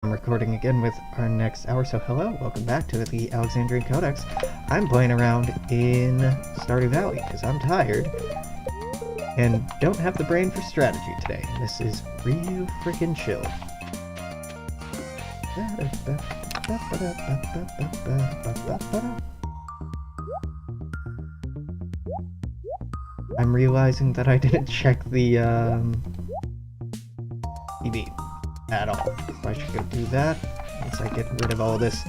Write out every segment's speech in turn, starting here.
I'm recording again with our next hour, so hello, welcome back to the Alexandrian Codex. I'm playing around in Stardew Valley because I'm tired and don't have the brain for strategy today. This is real freaking chill. I'm realizing that I didn't check the TV at all. So I should go do that once I get rid of all this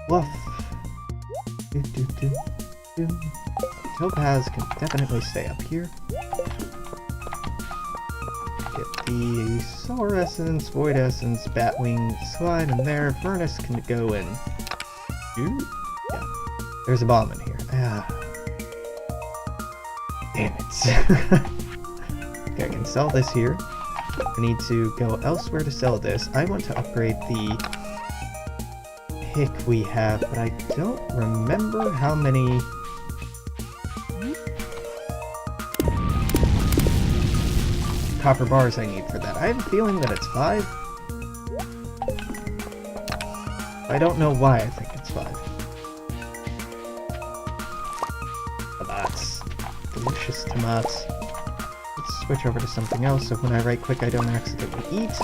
fluff. Topaz can definitely stay up here. Get the Solar Essence, Void Essence, Batwing slide in there. Furnace can go in. Ooh. Yeah, there's a bomb in here. Ah. Damn it. Okay, I can sell this here. I need to go elsewhere to sell this. I want to upgrade the pick we have, but I don't remember how many copper bars I need for that. I have a feeling that it's 5. I don't know why I think it's 5. Tomatoes. Delicious tomatoes. Let's switch over to something else so when I right click I don't accidentally eat.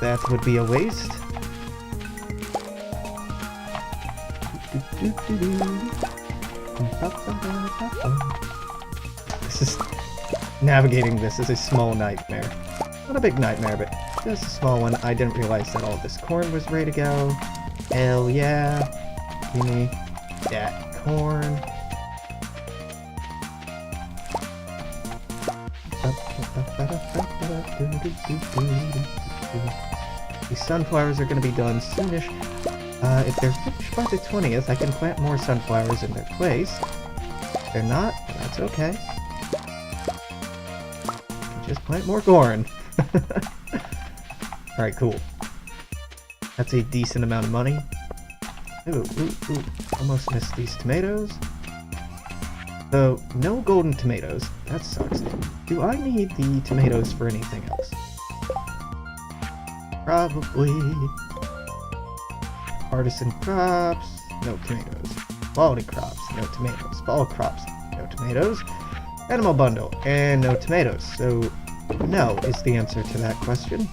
That would be a waste. This is... Navigating this is a small nightmare. Not a big nightmare, but just a small one. I didn't realize that all this corn was ready to go. Hell yeah. Give me that corn. These sunflowers are going to be done soonish. If they're finished by the 20th, I can plant more sunflowers in their place. If they're not, that's okay. Just plant more corn. Alright, cool. That's a decent amount of money. Ooh, almost missed these tomatoes. So, no golden tomatoes. That sucks. Do I need the tomatoes for anything else? Probably. Artisan crops, no tomatoes. Quality crops, no tomatoes. Fall crops, no tomatoes. Animal bundle, and no tomatoes. So, no is the answer to that question.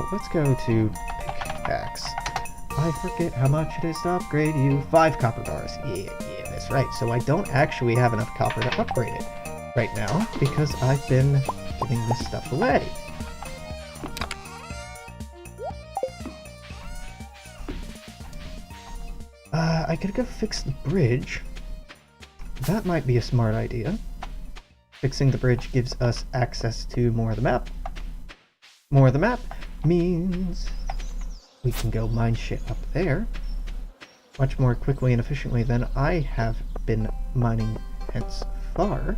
Let's go to pickaxe. I forget how much it is to upgrade you. 5 copper bars. Yeah, that's right. So I don't actually have enough copper to upgrade it right now because I've been giving this stuff away. I could go fix the bridge. That might be a smart idea. Fixing the bridge gives us access to more of the map. More of the map means we can go mine shit up there much more quickly and efficiently than I have been mining hence far.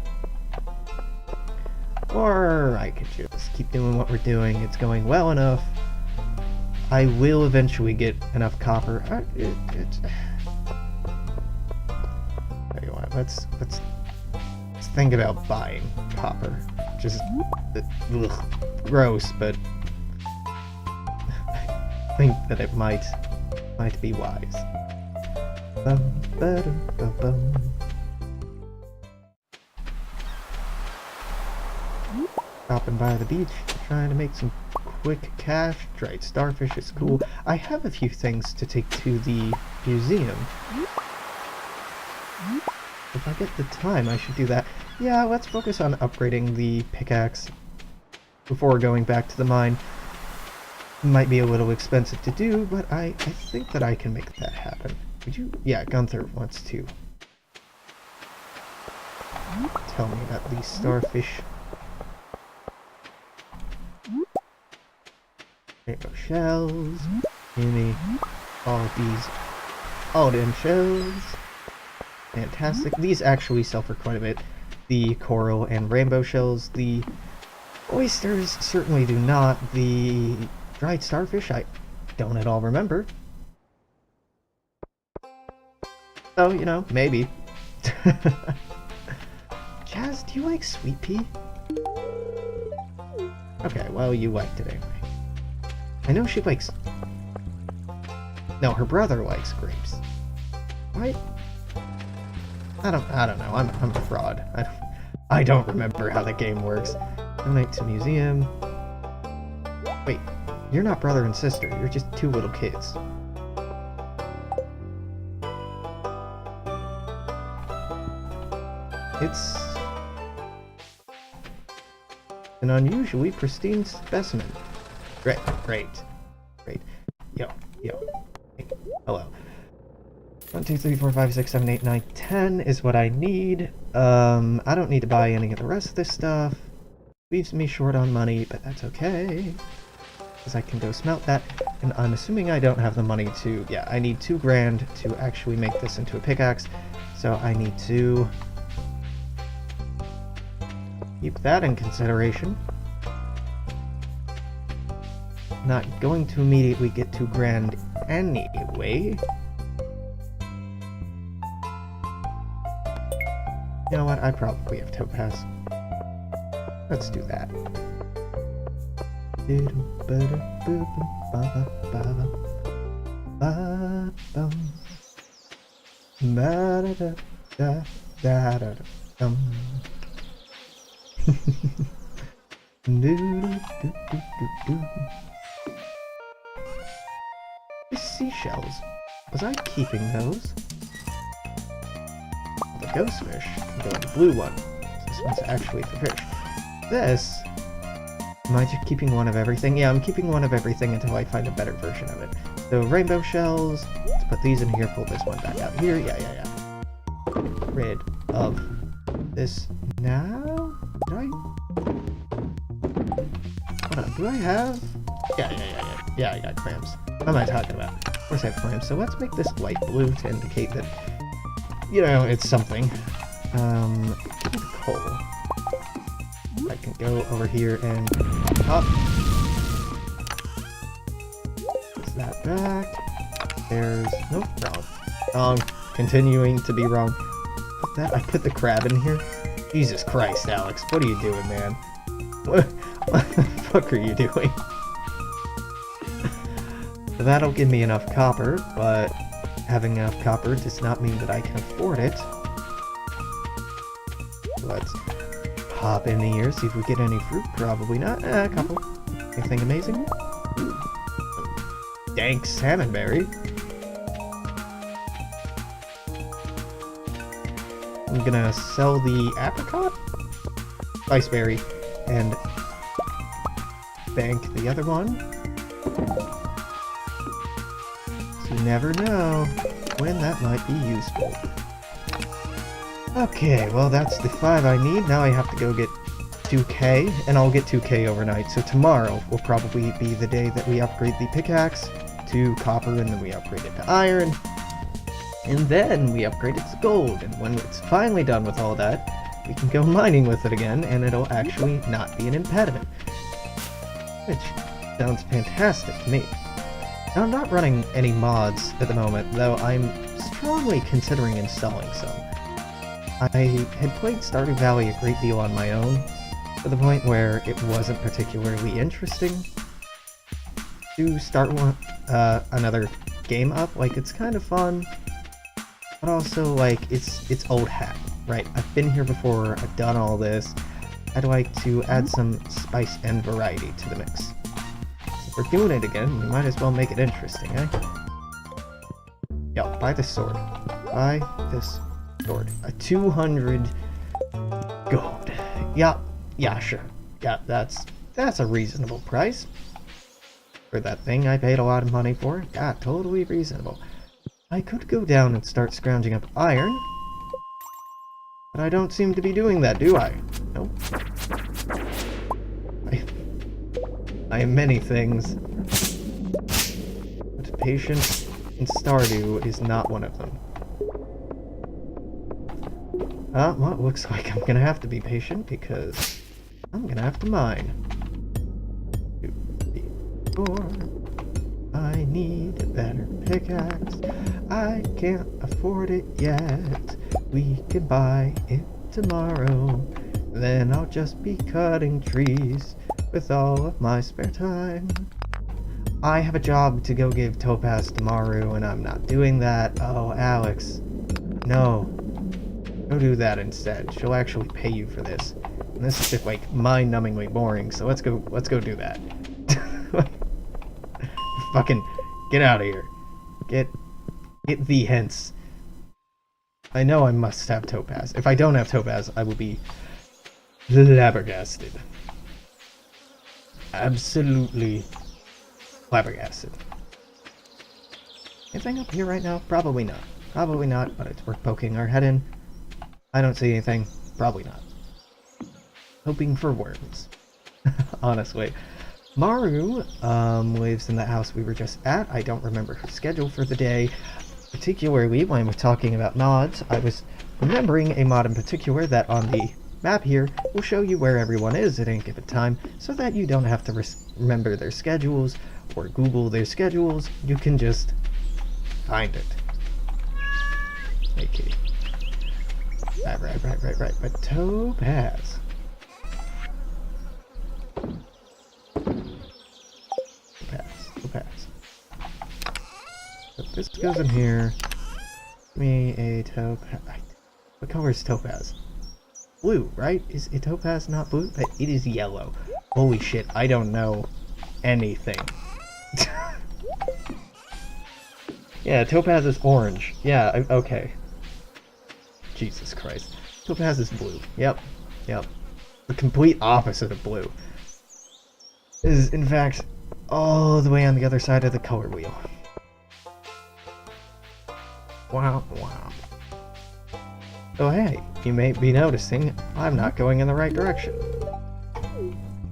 Or I could just keep doing what we're doing. It's going well enough. I will eventually get enough copper. Tell you what, let's think about buying copper. Just gross, but I think that it might be wise. Stopping by the beach, trying to make some quick cash. Dried starfish is cool. I have a few things to take to the museum. If I get the time, I should do that. Yeah, let's focus on upgrading the pickaxe before going back to the mine. Might be a little expensive to do, but I think that I can make that happen. Would you? Yeah, Gunther wants to tell me about these starfish. Rainbow shells. Give me all of these Alden shells. Fantastic. These actually sell for quite a bit. The coral and rainbow shells. The oysters certainly do not. The dried starfish, I don't at all remember. So, you know, maybe. Jazz, do you like sweet pea? Okay, well, you liked it anyway. I know she likes... No, her brother likes grapes. Right? I don't know. I'm a fraud. I don't remember how the game works. Donate to museum. Wait, you're not brother and sister. You're just two little kids. It's an unusually pristine specimen. Great. Yo. Hey, hello. 1, 2, 3, 4, 5, 6, 7, 8, 9, 10 is what I need. I don't need to buy any of the rest of this stuff. Leaves me short on money, but that's okay. Because I can go smelt that. And I'm assuming I don't have the money to... Yeah, I need 2 grand to actually make this into a pickaxe. So I need to... keep that in consideration. Not going to immediately get 2 grand anyway. You know what? I probably have topaz. Let's do that. The seashells. Was I keeping those? The ghost fish. The blue one. This one's actually for fish. This... Am I just keeping one of everything? Yeah, I'm keeping one of everything until I find a better version of it. So rainbow shells. Let's put these in here. Pull this one back out here. Yeah. Rid of this now? Did I? Hold on. Do I have? Yeah, I got clams. What am I talking about? Of course I have clams. So let's make this light blue to indicate that, you know, it's something. Coal. I can go over here and up. Put that back. There's... Nope, wrong. Continuing to be wrong. Put that... I put the crab in here. Jesus Christ, Alex. What are you doing, man? What the fuck are you doing? That'll give me enough copper, but having enough copper does not mean that I can afford it. Let's hop in here, see if we get any fruit. Probably not. A couple. Anything amazing? Ooh. Dank salmonberry. I'm gonna sell the apricot, spiceberry, and bank the other one. So you never know when that might be useful. Okay, well that's the 5 I need. Now I have to go get 2k, and I'll get 2k overnight. So tomorrow will probably be the day that we upgrade the pickaxe to copper, and then we upgrade it to iron. And then we upgrade it to gold, and when it's finally done with all that, we can go mining with it again, and it'll actually not be an impediment. Which sounds fantastic to me. Now, I'm not running any mods at the moment, though I'm strongly considering installing some. I had played Stardew Valley a great deal on my own, to the point where it wasn't particularly interesting to start another game up. Like, it's kind of fun, but also, like, it's old hat, right? I've been here before, I've done all this. I'd like to add some spice and variety to the mix. If we're doing it again, we might as well make it interesting, eh? Yo, buy this sword. Buy this sword. A 200 gold. Yeah, sure. Yeah, that's a reasonable price. For that thing I paid a lot of money for. Yeah, totally reasonable. I could go down and start scrounging up iron. But I don't seem to be doing that, do I? Nope. I am many things. But patience in Stardew is not one of them. Well, it looks like I'm gonna have to be patient because I'm gonna have to mine. 2, 3, 4. I need a better pickaxe. I can't afford it yet. We can buy it tomorrow. Then I'll just be cutting trees with all of my spare time. I have a job to go give Topaz to Maru, and I'm not doing that. Oh, Alex. No. Go do that instead. She'll actually pay you for this. And this is just like mind-numbingly boring, so let's go do that. Fucking get out of here. Get thee hence. I know I must have Topaz. If I don't have Topaz, I will be flabbergasted. Absolutely flabbergasted. Anything up here right now? Probably not. Probably not, but it's worth poking our head in. I don't see anything. Probably not. Hoping for worms. Honestly. Maru lives in the house we were just at. I don't remember her schedule for the day. Particularly when we're talking about mods, I was remembering a mod in particular that on the map here will show you where everyone is at any given time, so that you don't have to remember their schedules or Google their schedules. You can just find it. Hey, kitty. Right. But Topaz. Topaz. So this goes in here. Give me a topaz. What color is topaz? Blue, right? Is it topaz not blue? It is yellow. Holy shit, I don't know anything. Yeah, topaz is orange. Yeah, okay. Jesus Christ. Topaz is blue. Yep. The complete opposite of blue. It is, in fact, all the way on the other side of the color wheel. Wow. Oh hey, you may be noticing I'm not going in the right direction.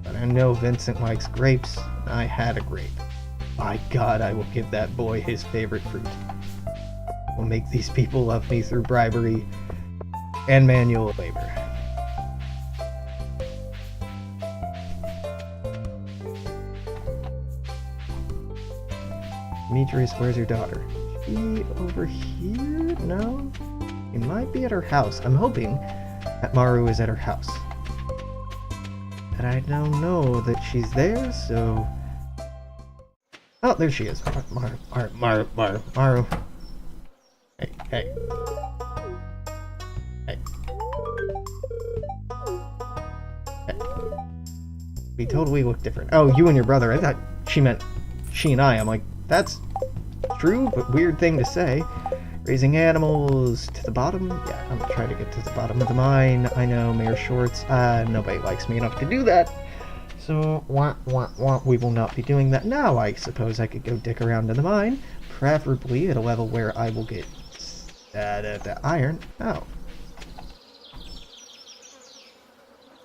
But I know Vincent likes grapes, and I had a grape. By God, I will give that boy his favorite fruit. Will make these people love me through bribery and manual labor. Demetrius, where's your daughter? Is she over here? No? She might be at her house. I'm hoping that Maru is at her house. But I don't know that she's there, so... Oh, there she is. Maru. Hey. We totally look different. Oh, you and your brother. I thought she meant she and I. I'm like, that's true, but weird thing to say. Raising animals to the bottom. Yeah, I'm gonna try to get to the bottom of the mine. I know, Mayor Shorts. Nobody likes me enough to do that. So, we will not be doing that. Now, I suppose I could go dick around in the mine. Preferably at a level where I will get the iron. Oh.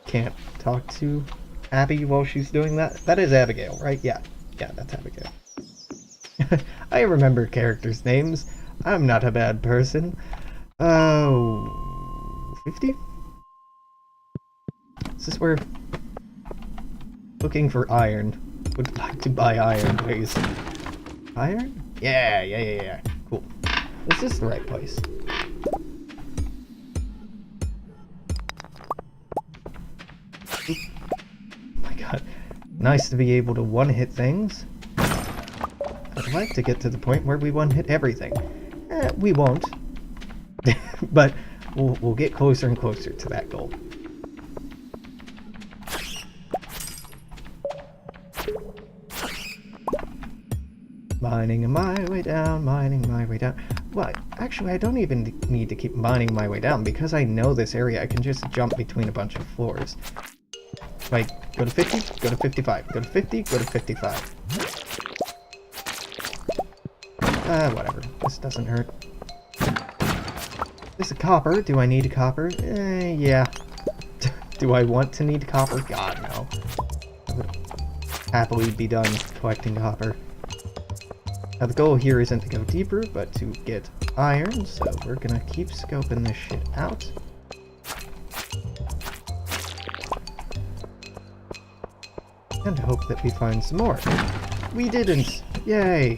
Can't talk to Abby while she's doing that. That is Abigail, right? Yeah, that's Abigail. I remember characters' names. I'm not a bad person. Oh, 50? Is this where... Looking for iron. Would like to buy iron, please. Iron? Yeah. Cool. Is this the right place? Oh my god. Nice to be able to one-hit things. I'd like to get to the point where we one-hit everything. We won't. But we'll get closer and closer to that goal. Mining my way down. Well, actually, I don't even need to keep mining my way down, because I know this area. I can just jump between a bunch of floors. Like, go to 50, go to 55, go to 50, go to 55. Whatever. This doesn't hurt. This is copper. Do I need a copper? Yeah. Do I want to need copper? God, no. I would happily be done collecting copper. Now, the goal here isn't to go deeper, but to get iron, so we're gonna keep scoping this shit out. And hope that we find some more. We didn't! Yay!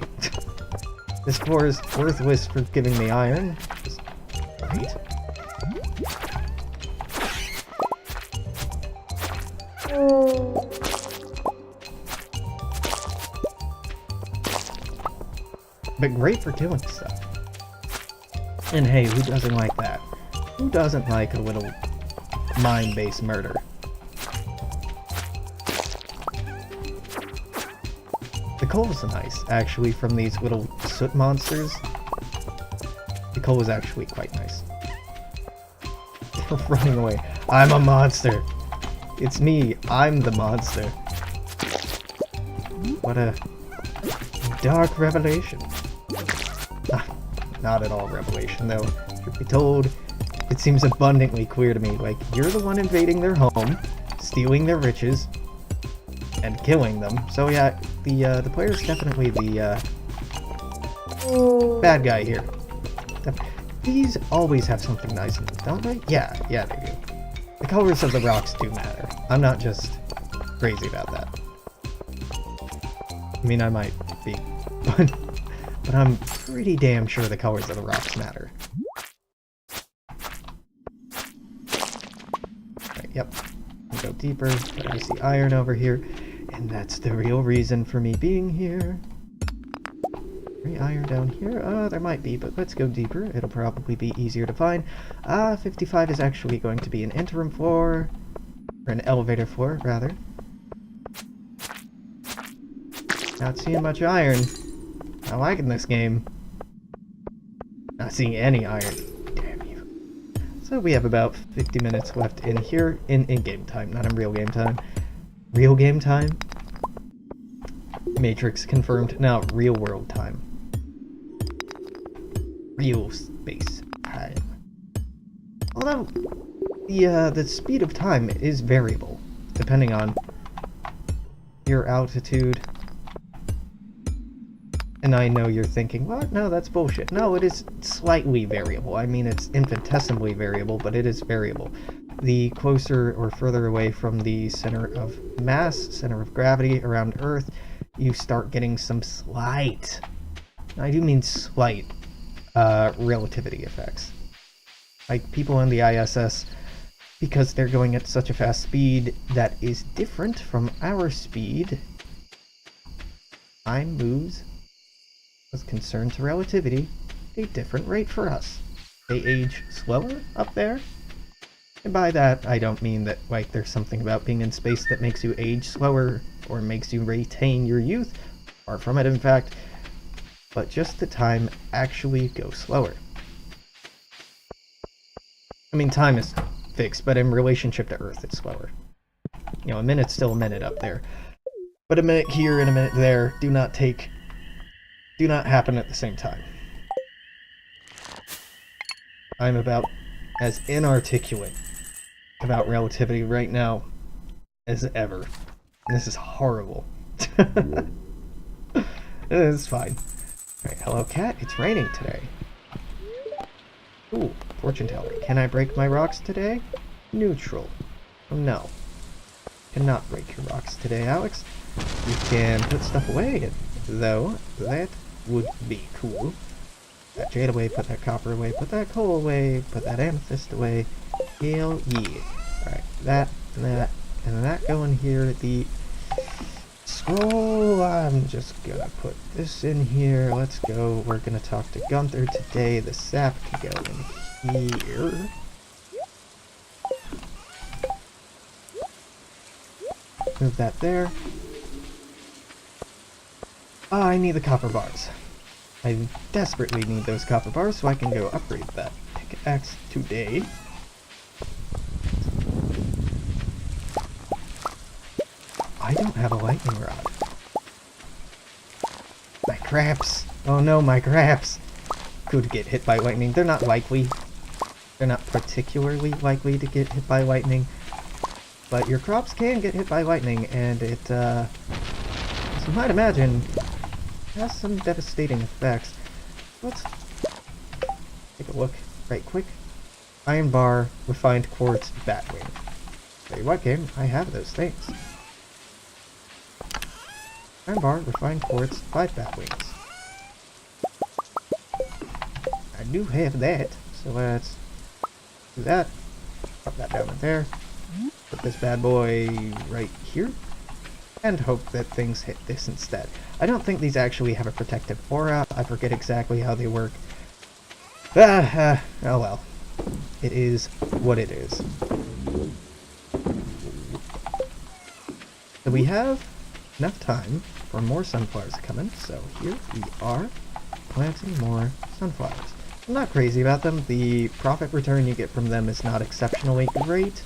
This core is worthless for giving me iron. Just great. But great for killing stuff. And hey, who doesn't like that? Who doesn't like a little mind-based murder? The coal is nice, actually, from these little soot monsters. The coal is actually quite nice. Running away. I'm a monster! It's me, I'm the monster. What a dark revelation. Not at all revelation, though. Truth be told, it seems abundantly clear to me, like, you're the one invading their home, stealing their riches, and killing them. So yeah, the player's definitely the bad guy here. These always have something nice in them, don't they? Yeah, they do. The colors of the rocks do matter. I'm not just crazy about that. I mean, I might be, but I'm pretty damn sure the colors of the rocks matter. Right, yep. I'll go deeper. I see iron over here, and that's the real reason for me being here. Any iron down here? There might be, but let's go deeper. It'll probably be easier to find. 55 is actually going to be an interim floor, or an elevator floor, rather. Not seeing much iron. Not liking this game. Not seeing any iron. Damn you. So we have about 50 minutes left in here, in game time, not in real game time. Real game time? Matrix confirmed. Now, real world time. Real space time. Although, the speed of time is variable, depending on your altitude. And I know you're thinking, what? No, that's bullshit. No, it is slightly variable. I mean, it's infinitesimally variable, but it is variable. The closer or further away from the center of mass, center of gravity around Earth, you start getting some slight, I do mean slight, relativity effects. Like people on the ISS, because they're going at such a fast speed that is different from our speed, time moves with concern to relativity a different rate for us. They age slower up there. And by that, I don't mean that, like, there's something about being in space that makes you age slower or makes you retain your youth. Far from it, in fact. But just the time actually goes slower. I mean, time is fixed, but in relationship to Earth, it's slower. You know, a minute's still a minute up there. But a minute here and a minute there do not happen at the same time. I'm about as inarticulate about relativity right now as ever. This is horrible. It's fine. Alright, hello cat, it's raining today. Ooh, fortune teller. Can I break my rocks today? Neutral. Oh no. Cannot break your rocks today, Alex. You can put stuff away, though. That would be cool. Put that jade away, put that copper away, put that coal away, put that amethyst away. Hell yeah. Alright, that, and that, and that go in here. The scroll, I'm just gonna put this in here. Let's go. We're gonna talk to Gunther today. The sap can go in here. Move that there. Oh, I need the copper bars. I desperately need those copper bars so I can go upgrade that pickaxe today. I don't have a lightning rod. My craps! Oh no, my craps! Could get hit by lightning. They're not likely. They're not particularly likely to get hit by lightning. But your crops can get hit by lightning, and it, as you might imagine, has some devastating effects. Let's take a look right quick. Iron bar, refined quartz, batwing. Tell you what, game, I have those things. Iron bar, refined quartz, 5 batwings. I do have that, so let's do that. Drop that down in there. Put this bad boy right here. And hope that things hit this instead. I don't think these actually have a protective aura. I forget exactly how they work. Oh well. It is what it is. So we have enough time for more sunflowers coming. So here we are planting more sunflowers. I'm not crazy about them. The profit return you get from them is not exceptionally great,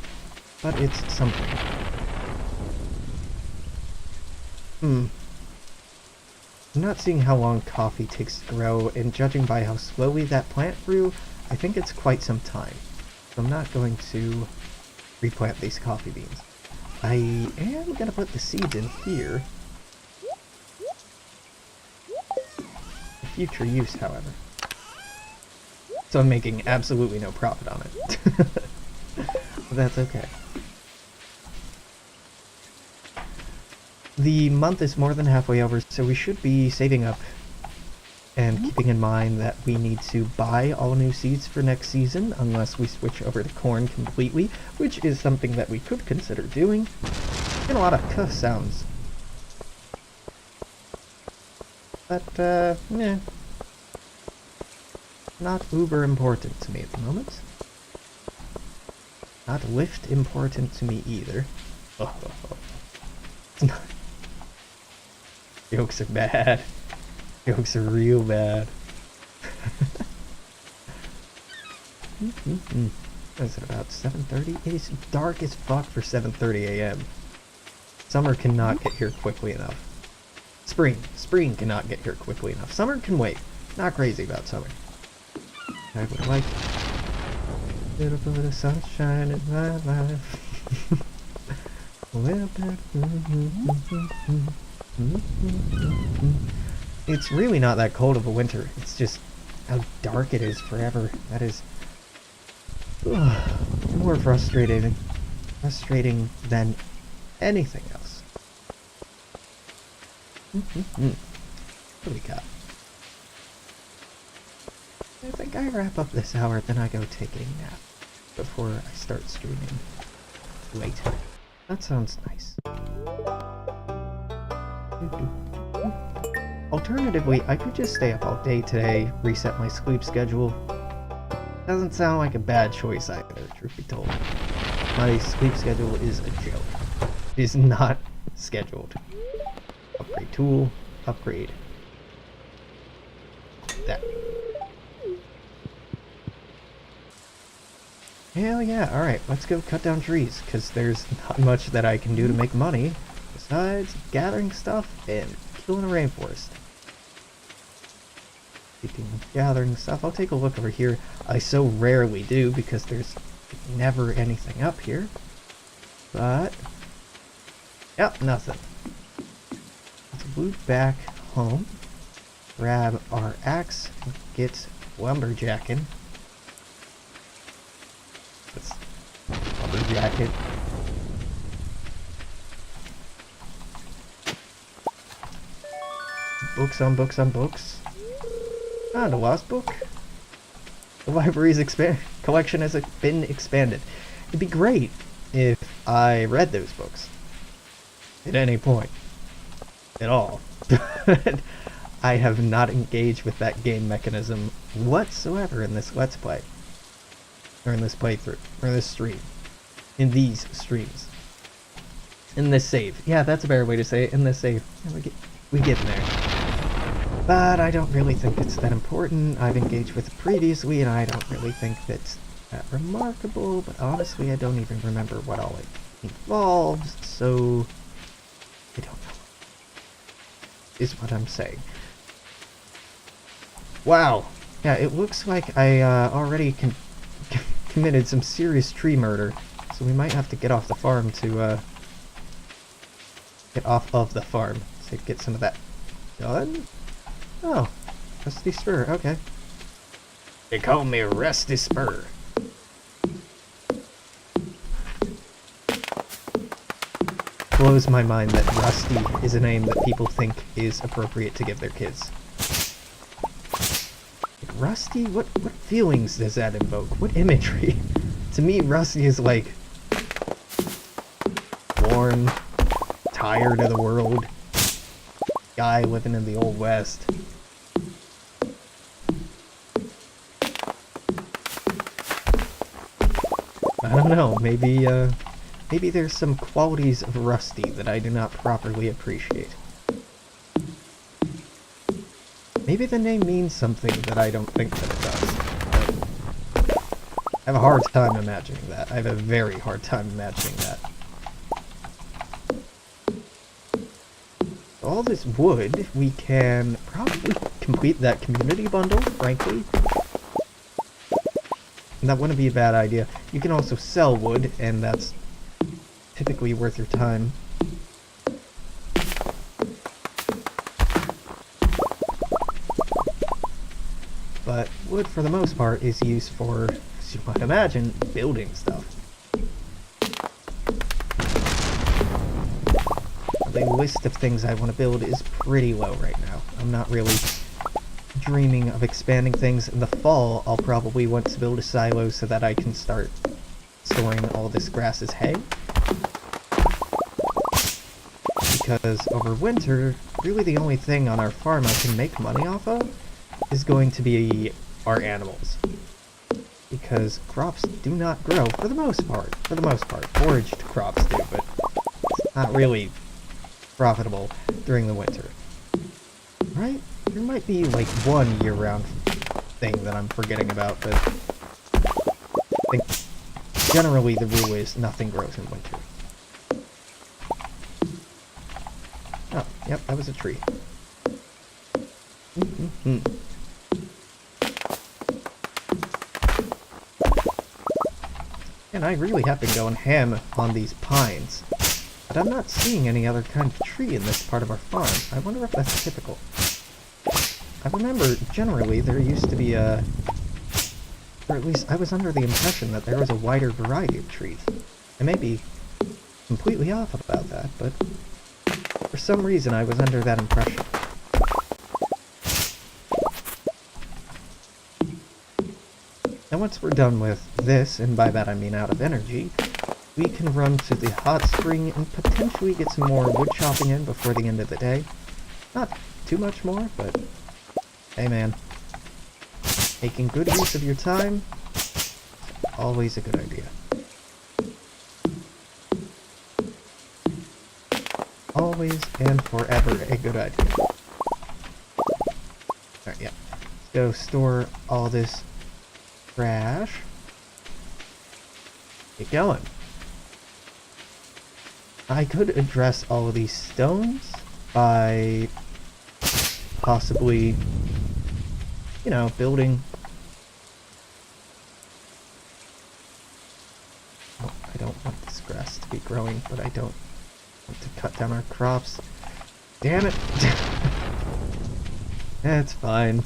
but it's something. I'm not seeing how long coffee takes to grow, and judging by how slowly that plant grew, I think it's quite some time. So I'm not going to replant these coffee beans. I am going to put the seeds in here. For future use, however. So I'm making absolutely no profit on it. But that's okay. The month is more than halfway over, so we should be saving up and keeping in mind that we need to buy all new seeds for next season unless we switch over to corn completely, which is something that we could consider doing. Getting a lot of cuh sounds. But, yeah. Not uber important to me at the moment. Not lift important to me either. It's not. Jokes are bad. Jokes are real bad. What is it, about 7:30? It is dark as fuck for 7:30 a.m. Summer cannot get here quickly enough. Spring cannot get here quickly enough. Summer can wait. Not crazy about summer. I would like a little bit of sunshine in my life. A little bit. It's really not that cold of a winter. It's just how dark it is forever. That is more frustrating than anything else. What do we got? I think I wrap up this hour, then I go take a nap before I start streaming later. That sounds nice. Alternatively, I could just stay up all day today, reset my sleep schedule. Doesn't sound like a bad choice either, truth be told. My sleep schedule is a joke. It is not scheduled. Upgrade tool, upgrade. That. Hell yeah, alright, let's go cut down trees, because there's not much that I can do to make money, besides gathering stuff and killing a rainforest. Speaking of gathering stuff, I'll take a look over here. I so rarely do, because there's never anything up here. But, yep, nothing. Let's loot back home, grab our axe, get lumberjacking. Let's lumberjack it. Books on books on books. Ah, the lost book. The library's collection has been expanded. It'd be great if I read those books. At any point. At all. But I have not engaged with that game mechanism whatsoever in this Let's Play. Or in this playthrough. Or this stream. In these streams. In this save. Yeah, that's a better way to say it. In this save. Yeah, we get in there. But I don't really think it's that important. I've engaged with it previously, and I don't really think that's that remarkable. But honestly, I don't even remember what all it involves, so I don't know. Is what I'm saying. Wow. Yeah, it looks like I already committed some serious tree murder, so we might have to get off the farm to get off of the farm to get some of that done. Oh, Rusty Spur, okay. They call me Rusty Spur. Blows my mind that Rusty is a name that people think is appropriate to give their kids. Rusty? What feelings does that invoke? What imagery? To me, Rusty is like forlorn, tired of the world guy living in the Old West. I don't know, maybe there's some qualities of Rusty that I do not properly appreciate. Maybe the name means something that I don't think that it does. But I have a hard time imagining that. I have a very hard time imagining that. All this wood, we can probably complete that community bundle, frankly. And that wouldn't be a bad idea. You can also sell wood, and that's typically worth your time. But wood, for the most part, is used for, as you might imagine, building stuff. The list of things I want to build is pretty low right now. I'm not really dreaming of expanding things. In the fall, I'll probably want to build a silo so that I can start storing all this grass as hay. Because over winter, really the only thing on our farm I can make money off of is going to be our animals. Because crops do not grow, for the most part. Foraged crops do, but it's not really profitable during the winter. Right? There might be like one year-round thing that I'm forgetting about, but I think generally the rule is nothing grows in winter. Oh, yep, that was a tree. And I really have been going ham on these pines. But I'm not seeing any other kind of tree in this part of our farm. I wonder if that's typical. I remember, generally, there used to be a... Or at least, I was under the impression that there was a wider variety of trees. I may be completely off about that, but... For some reason, I was under that impression. And once we're done with this, and by that I mean out of energy, we can run to the hot spring and potentially get some more wood chopping in before the end of the day. Not too much more, but hey man, making good use of your time is always a good idea. Always and forever a good idea. Alright, yeah. Let's go store all this trash. Get going. I could address all of these stones by possibly, you know, building... Oh, I don't want this grass to be growing, but I don't want to cut down our crops. Damn it! It's fine.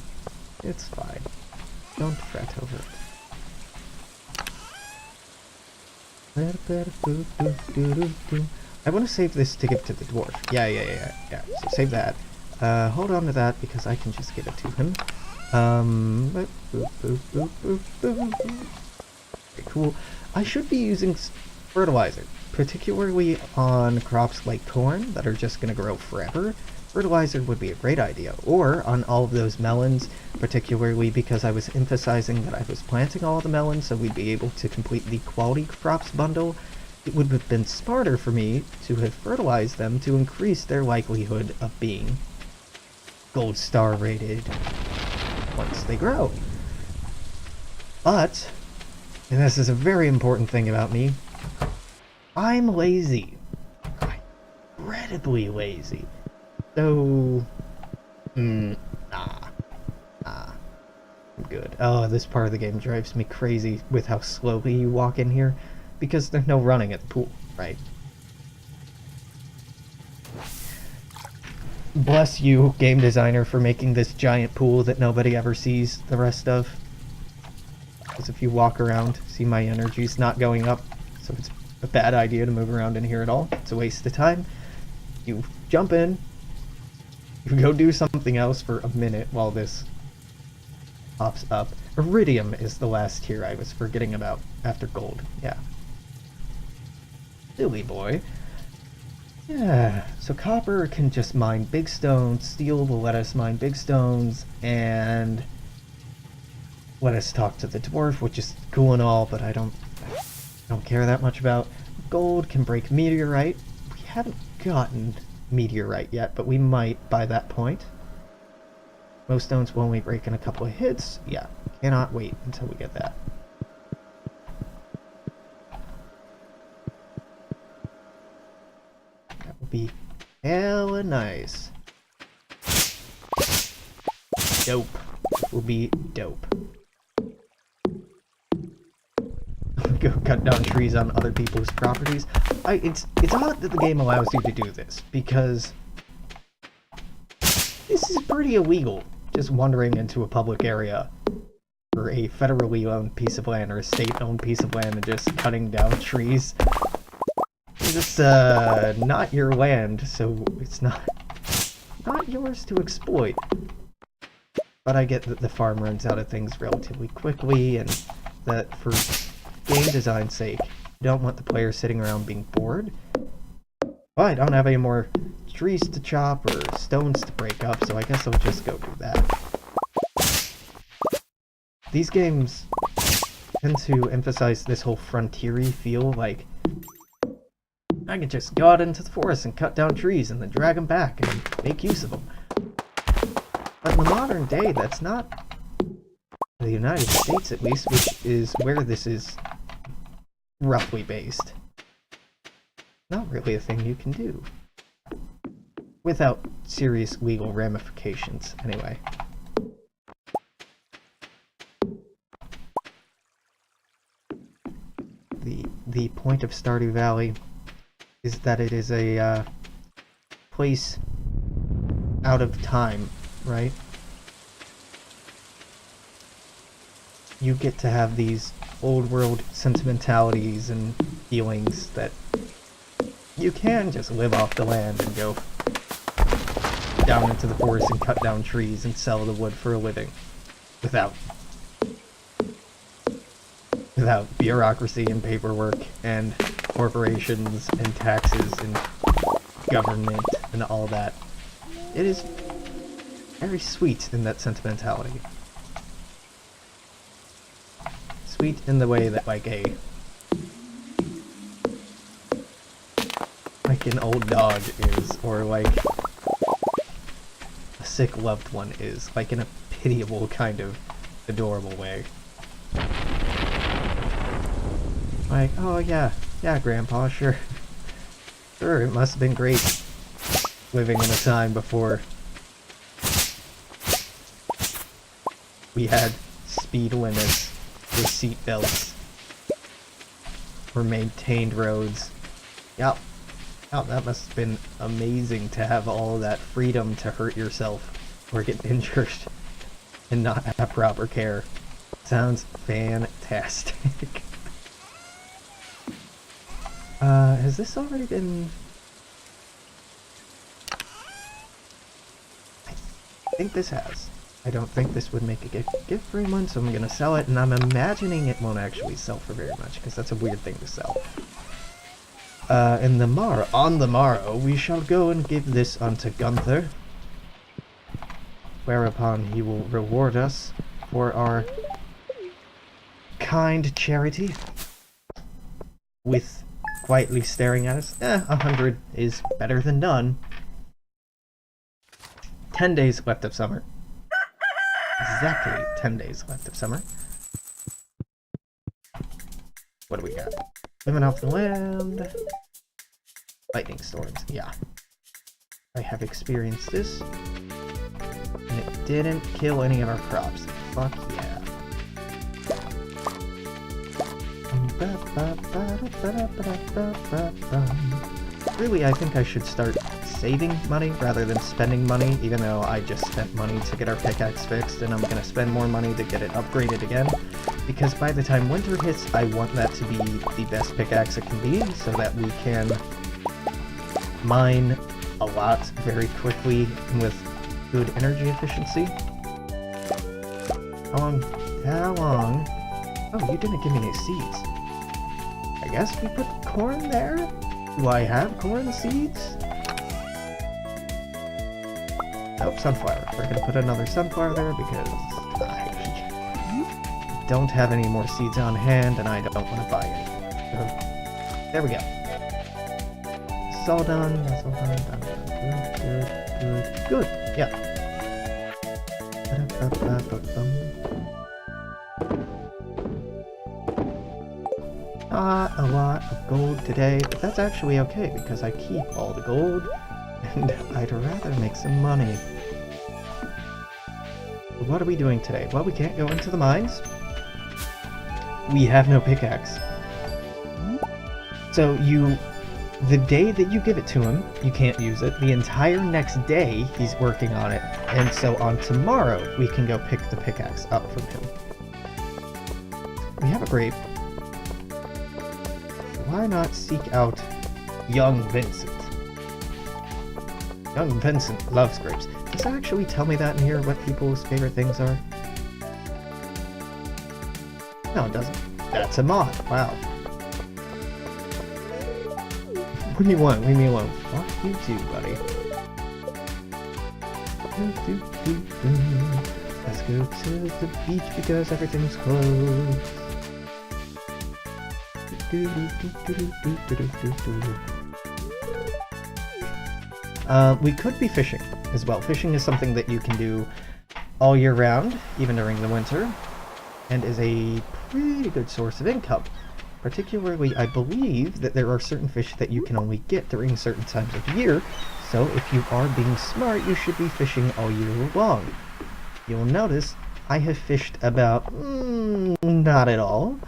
It's fine. Don't fret over it. I want to save this to give to the dwarf. Yeah. So save that. Hold on to that because I can just give it to him. Very cool. I should be using fertilizer, particularly on crops like corn that are just going to grow forever. Fertilizer would be a great idea, or on all of those melons, particularly because I was emphasizing that I was planting all the melons so we'd be able to complete the quality crops bundle. It would have been smarter for me to have fertilized them to increase their likelihood of being gold star rated once they grow. But, and this is a very important thing about me, I'm lazy. I'm incredibly lazy. So, I'm good. Oh, this part of the game drives me crazy with how slowly you walk in here, because there's no running at the pool, right? Bless you, game designer, for making this giant pool that nobody ever sees the rest of. Because if you walk around, see my energy's not going up, so it's a bad idea to move around in here at all. It's a waste of time. You jump in, you go do something else for a minute while this pops up. Iridium is the last tier I was forgetting about after gold. Yeah. Silly boy. Yeah, so copper can just mine big stones, steel will let us mine big stones, and let us talk to the dwarf, which is cool and all, but I don't care that much about. Gold can break meteorite. We haven't gotten meteorite yet, but we might by that point. Most stones will only break in a couple of hits. Yeah, cannot wait until we get that. That will be hella nice. Dope. Will be dope. Go cut down trees on other people's properties. It's odd that the game allows you to do this, because this is pretty illegal, just wandering into a public area or a federally owned piece of land or a state-owned piece of land and just cutting down trees. It's not your land, so it's not yours to exploit. But I get that the farm runs out of things relatively quickly, and that for game design's sake, you don't want the player sitting around being bored. Well, I don't have any more trees to chop or stones to break up, so I guess I'll just go do that. These games tend to emphasize this whole frontier-y feel, like I can just go out into the forest and cut down trees and then drag them back and make use of them. But in the modern day, that's not the United States, at least, which is where this is roughly based. Not really a thing you can do. Without serious legal ramifications, anyway. The point of Stardew Valley is that it is a place out of time, right? You get to have these old world sentimentalities and feelings that you can just live off the land and go down into the forest and cut down trees and sell the wood for a living without bureaucracy and paperwork and corporations and taxes and government and all that. It is very sweet in that sentimentality. Sweet in the way that like an old dog is, or like a sick loved one is, like in a pitiable kind of adorable way. Like, oh yeah, Grandpa, sure. Sure, it must have been great living in a time before we had speed limits with seat belts or maintained roads. Yep. Oh, that must have been amazing to have all that freedom to hurt yourself or get injured and not have proper care. Sounds fantastic. Has this already been... I think this has. I don't think this would make a gift for anyone, so I'm gonna sell it, and I'm imagining it won't actually sell for very much, because that's a weird thing to sell. On the morrow, we shall go and give this unto Gunther, whereupon he will reward us for our kind charity with quietly staring at us. 100 is better than none. 10 days left of summer. Exactly 10 days left of summer. What do we got? Living off the land. Lightning storms, yeah. I have experienced this. And it didn't kill any of our crops. Fuck yeah. Really, I think I should start saving money rather than spending money, even though I just spent money to get our pickaxe fixed, and I'm gonna spend more money to get it upgraded again, because by the time winter hits, I want that to be the best pickaxe it can be, so that we can mine a lot very quickly and with good energy efficiency. How long? Oh, you didn't give me any seeds. I guess we put corn there? Do I have corn seeds? Nope, sunflower. We're gonna put another sunflower there because I don't have any more seeds on hand and I don't want to buy any. So, there we go. It's all done. That's all done. Good. Yeah. Not a lot of gold today, but that's actually okay because I keep all the gold and I'd rather make some money. What are we doing today? Well, we can't go into the mines. We have no pickaxe. So the day that you give it to him, you can't use it. The entire next day, he's working on it. And so on tomorrow, we can go pick the pickaxe up from him. We have a grape. Why not seek out young Vincent? Young Vincent loves grapes. Does it actually tell me that in here, what people's favorite things are? No, it doesn't. That's a mod. Wow. What do you want? Leave me alone. Fuck you too, buddy. Let's go to the beach because everything's closed. We could be fishing as well. Fishing is something that you can do all year round, even during the winter, and is a pretty good source of income. Particularly, I believe that there are certain fish that you can only get during certain times of year, so if you are being smart, you should be fishing all year long. You'll notice I have fished about, not at all,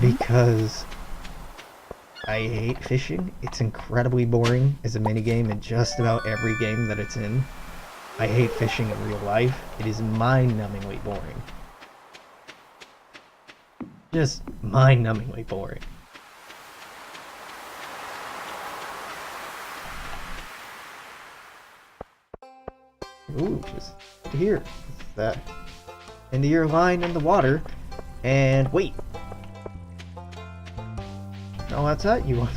because I hate fishing. It's incredibly boring as a minigame in just about every game that it's in. I hate fishing in real life. It is mind-numbingly boring. Just mind-numbingly boring. Ooh, just here. That into your line in the water, and wait. Oh, that's that? You want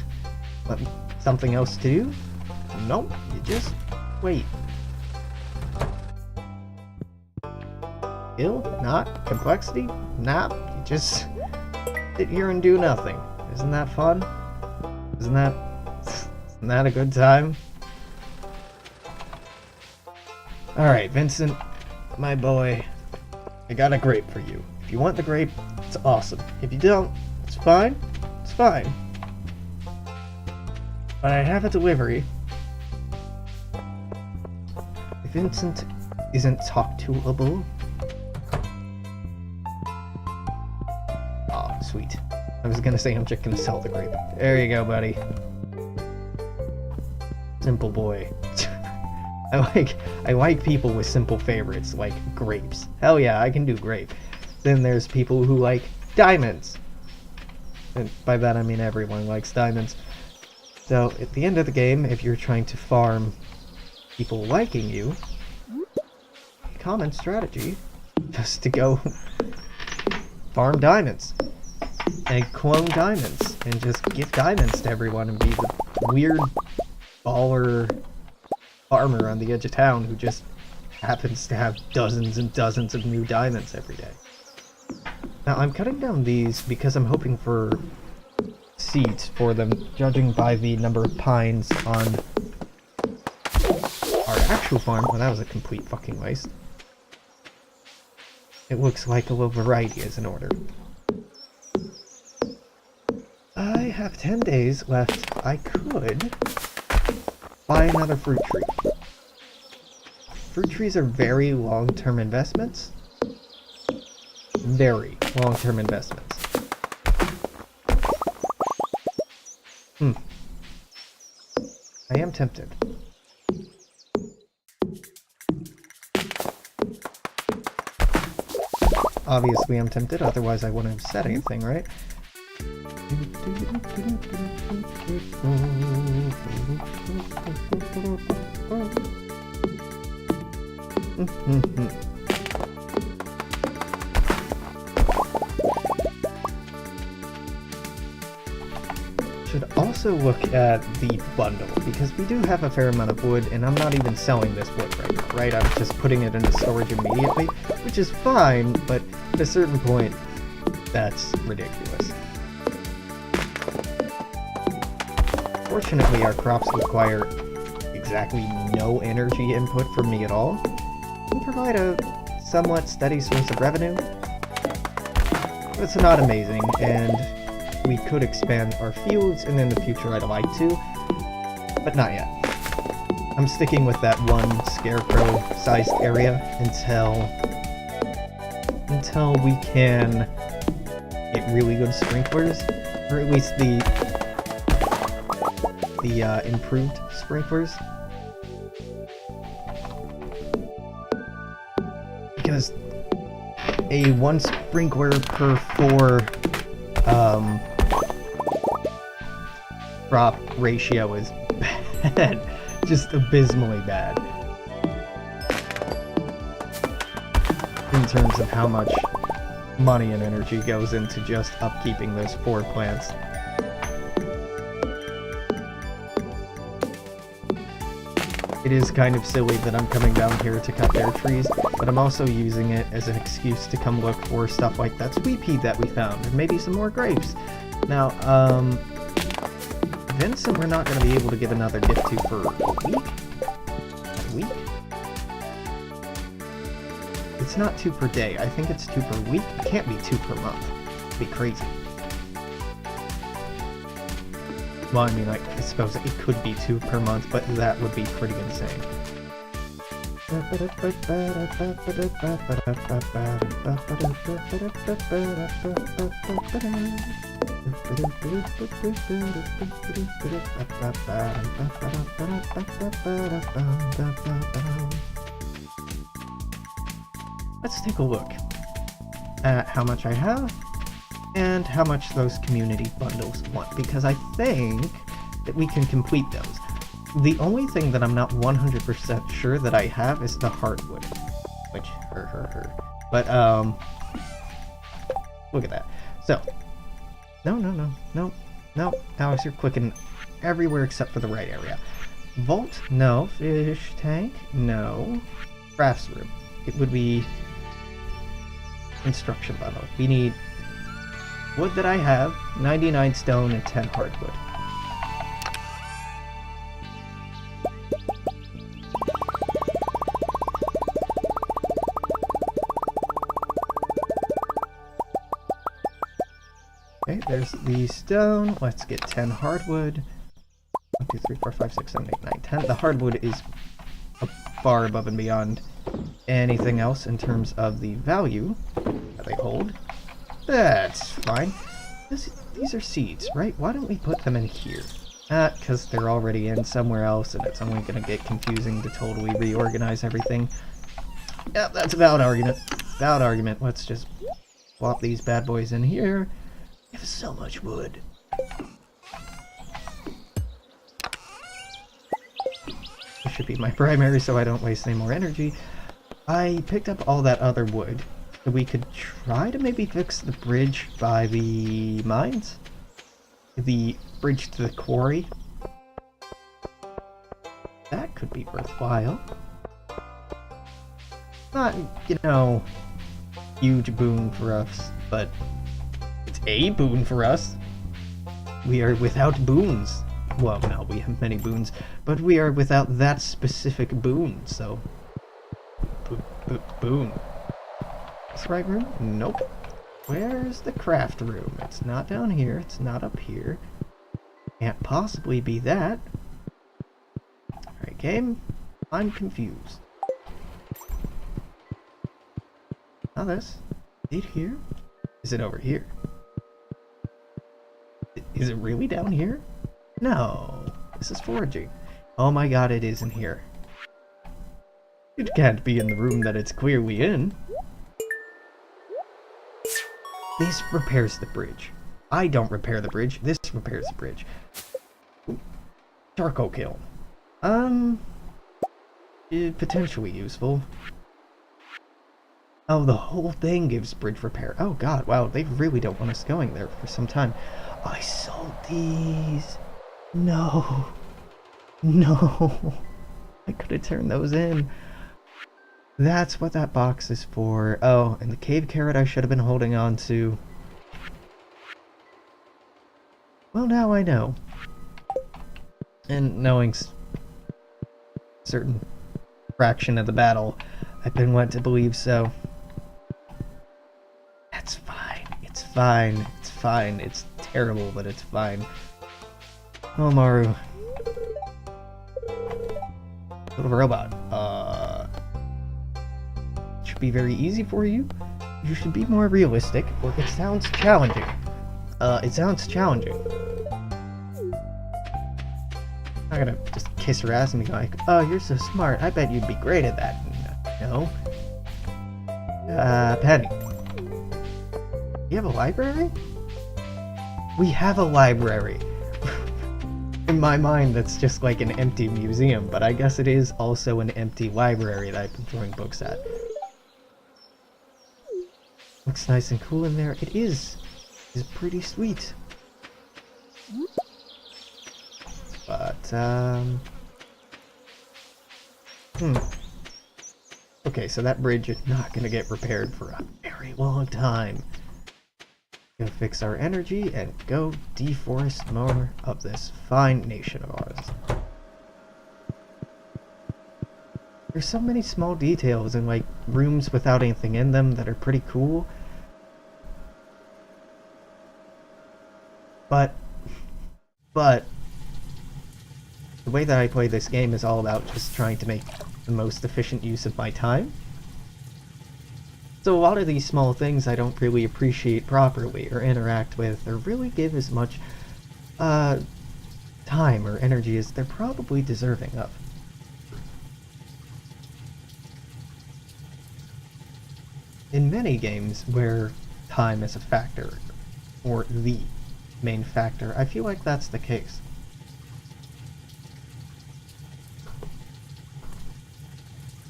something else to do? Nope, you just wait. Skill? Not. Complexity? Nah, you just sit here and do nothing. Isn't that fun? Isn't that a good time? Alright, Vincent, my boy, I got a grape for you. If you want the grape, it's awesome. If you don't, it's fine. It's fine. But I have a delivery. If Vincent isn't talk toable. Aw, sweet. I was gonna say I'm just gonna sell the grape. There you go, buddy. Simple boy. I like people with simple favorites, like grapes. Hell yeah, I can do grape. Then there's people who like diamonds. And by that I mean everyone likes diamonds. So at the end of the game, if you're trying to farm people liking you, common strategy just to go farm diamonds and clone diamonds and just give diamonds to everyone and be the weird baller farmer on the edge of town who just happens to have dozens and dozens of new diamonds every day. Now I'm cutting down these because I'm hoping for seeds for them, judging by the number of pines on our actual farm. Well, that was a complete fucking waste. It looks like a little variety is in order. I have 10 days left. I could buy another fruit tree. Fruit trees are very long-term investments. Very long-term investments. I am tempted. Obviously I'm tempted, otherwise I wouldn't have said anything, right? Should also look at the bundle, because we do have a fair amount of wood, and I'm not even selling this wood right now, right? I'm just putting it into storage immediately, which is fine, but at a certain point, that's ridiculous. Fortunately, our crops require exactly no energy input from me at all, and provide a somewhat steady source of revenue. It's not amazing, and we could expand our fields, and in the future I'd like to, but not yet. I'm sticking with that one scarecrow-sized area until we can get really good sprinklers, or at least the improved sprinklers. Because a 1 sprinkler per 4 crop ratio is bad. Just abysmally bad. In terms of how much money and energy goes into just upkeeping those 4 plants. It is kind of silly that I'm coming down here to cut their trees, but I'm also using it as an excuse to come look for stuff like that sweet pea that we found, and maybe some more grapes. Now, Vincent we're not going to be able to give another gift to for a week? A week? It's not 2 per day, I think it's 2 per week. It can't be 2 per month. It'd be crazy. Well, I mean, like, I suppose it could be 2 per month, but that would be pretty insane. Let's take a look at how much I have and how much those community bundles want, because I think that we can complete those. The only thing that I'm not 100% sure that I have is the hardwood, which, but, look at that. So, no, Alex, you're clicking everywhere except for the right area. Vault, no. Fish tank, no. Crafts room, it would be instruction bundle. We need wood that I have, 99 stone and 10 hardwood. Okay, there's the stone. Let's get 10 hardwood. 1, 2, 3, 4, 5, 6, 7, 8, 9, 10. The hardwood is far above and beyond anything else in terms of the value that they hold. That's fine. These are seeds, right? Why don't we put them in here? Because they're already in somewhere else, and it's only going to get confusing to totally reorganize everything. Yep, that's a valid argument. Valid argument. Let's just plop these bad boys in here. We have so much wood. This should be my primary so I don't waste any more energy. I picked up all that other wood. So we could try to maybe fix the bridge by the mines? The bridge to the quarry? That could be worthwhile. Not, you know, huge boon for us, but it's a boon for us. We are without boons. Well, no, we have many boons, but we are without that specific boon, so... boon. Is the right room? Nope. Where's the craft room? It's not down here. It's not up here. Can't possibly be that. Alright, game. I'm confused. Now this. Is it here? Is it over here? Is it really down here? No. This is foraging. Oh my god, it isn't here. It can't be in the room that it's clearly in. This repairs the bridge. I don't repair the bridge. This repairs the bridge. Ooh. Charcoal kiln. Potentially useful. Oh, the whole thing gives bridge repair. Oh god, wow, they really don't want us going there for some time. I sold these. No. No. I could have turned those in. That's what that box is for. Oh, and the cave carrot I should have been holding on to. Well, now I know. And knowing certain fraction of the battle, I've been led to believe so. That's fine. It's fine. It's fine. It's terrible, but it's fine. Oh, Maru. Little robot. Should be very easy for you. You should be more realistic, or it sounds challenging. It sounds challenging. I'm not gonna just kiss her ass and be like, oh, you're so smart, I bet you'd be great at that. No. Penny. You have a library? We have a library. In my mind, that's just like an empty museum, but I guess it is also an empty library that I've been throwing books at. Looks nice and cool in there. It is. It's pretty sweet. But, okay, so that bridge is not gonna get repaired for a very long time. Go fix our energy and go deforest more of this fine nation of ours. There's so many small details in, like, rooms without anything in them that are pretty cool. But the way that I play this game is all about just trying to make the most efficient use of my time. So a lot of these small things I don't really appreciate properly or interact with or really give as much time or energy as they're probably deserving of. In many games where time is a factor, or the main factor, I feel like that's the case.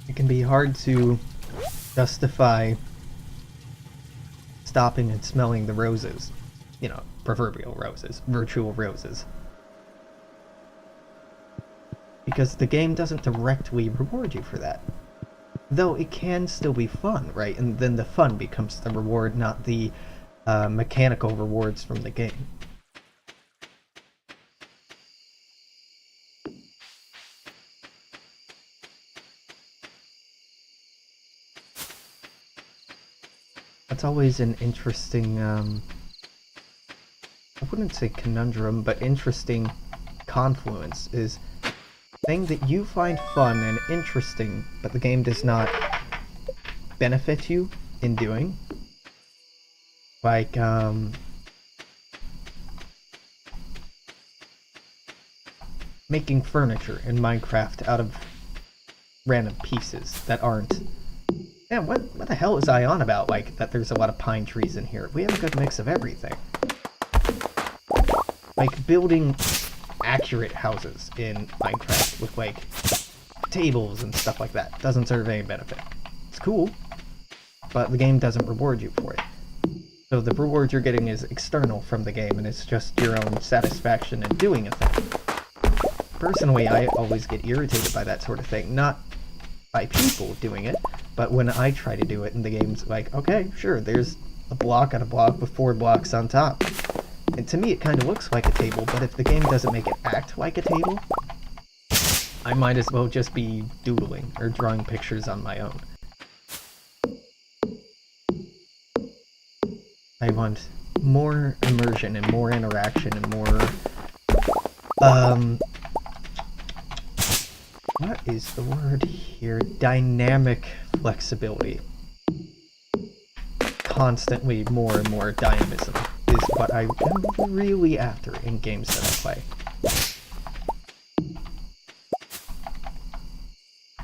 It can be hard to justify stopping and smelling the roses. You know, proverbial roses, virtual roses. Because the game doesn't directly reward you for that. Though it can still be fun, right? And then the fun becomes the reward, not the mechanical rewards from the game. That's always an interesting, I wouldn't say conundrum, but interesting confluence, is thing that you find fun and interesting, but the game does not benefit you in doing. Like, making furniture in Minecraft out of random pieces that aren't... Man, what the hell is I on about? Like, that there's a lot of pine trees in here. We have a good mix of everything. Like, building accurate houses in Minecraft with, like, tables and stuff like that doesn't serve any benefit. It's cool, but the game doesn't reward you for it. So the reward you're getting is external from the game, and it's just your own satisfaction in doing a thing. Personally, I always get irritated by that sort of thing. Not by people doing it, but when I try to do it and the game's like, okay, sure, there's a block on a block with 4 blocks on top. And to me it kind of looks like a table, but if the game doesn't make it act like a table, I might as well just be doodling or drawing pictures on my own. I want more immersion and more interaction and more, what is the word here? Dynamic flexibility. Constantly more and more dynamism is what I am really after in games that I play.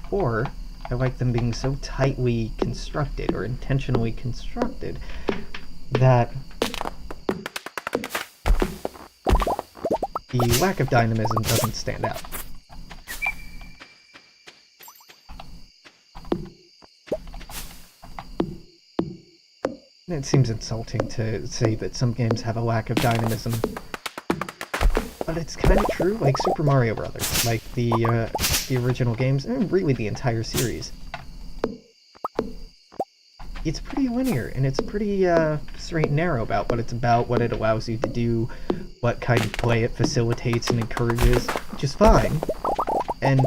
Or, I like them being so tightly constructed or intentionally constructed that the lack of dynamism doesn't stand out. It seems insulting to say that some games have a lack of dynamism. But it's kind of true, like Super Mario Brothers, like the original games, and really the entire series. It's pretty linear, and it's pretty straight and narrow about what it's about, what it allows you to do, what kind of play it facilitates and encourages, which is fine. And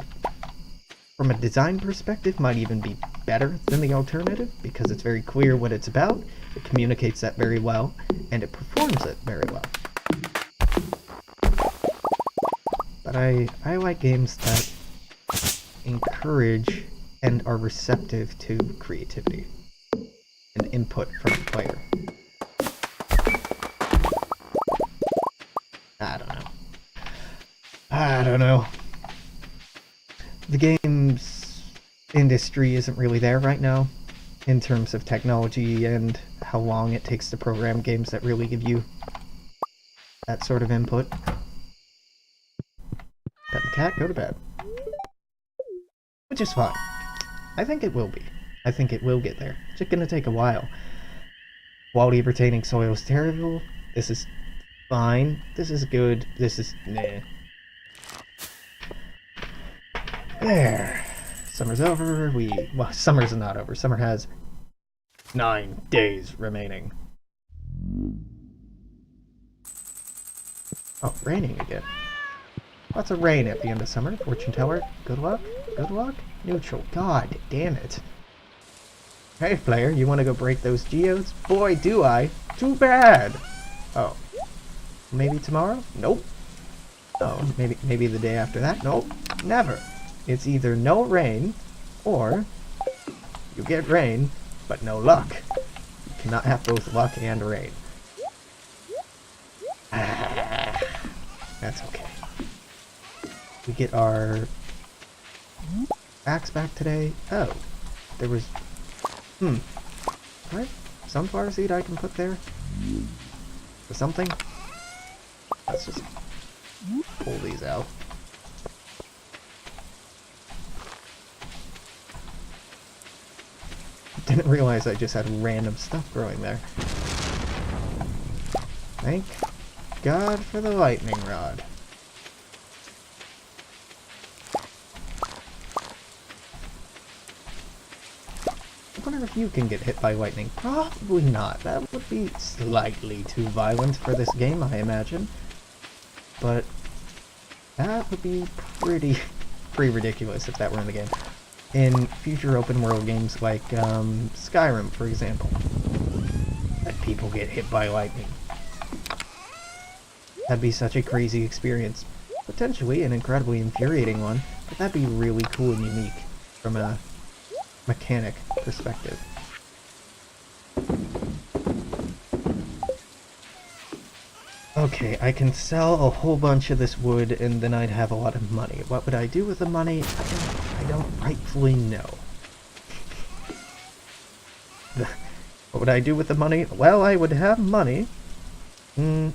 from a design perspective, might even be better than the alternative, because it's very clear what it's about, it communicates that very well, and it performs it very well. But I like games that encourage and are receptive to creativity and input from the player. I don't know. The games industry isn't really there right now in terms of technology and how long it takes to program games that really give you that sort of input. Pet the cat, go to bed. Which is fine. I think it will be. I think it will get there. It's just gonna take a while. Quality of retaining soil is terrible. This is fine. This is good. This is meh. There. Summer's over. Well, summer's not over. Summer has 9 days remaining. Oh, raining again. Lots of rain at the end of summer. Fortune teller. Good luck. Good luck. Neutral. God damn it. Hey, player, you want to go break those geodes? Boy, do I. Too bad. Oh. Maybe tomorrow? Nope. Oh, maybe the day after that? Nope. Never. It's either no rain, or you get rain, but no luck. You cannot have both luck and rain. Ah, that's okay. We get our axe back today. Oh, there was... What? Sunflower seed I can put there? Or something? Let's just pull these out. Didn't realize I just had random stuff growing there. Thank God for the lightning rod. I wonder if you can get hit by lightning. Probably not. That would be slightly too violent for this game, I imagine. But that would be pretty ridiculous if that were in the game. In future open world games like Skyrim, for example, that people get hit by lightning. That'd be such a crazy experience. Potentially an incredibly infuriating one, but that'd be really cool and unique from a mechanic perspective. Okay, I can sell a whole bunch of this wood and then I'd have a lot of money. What would I do with the money? I don't rightfully know. What would I do with the money? Well, I would have money. Do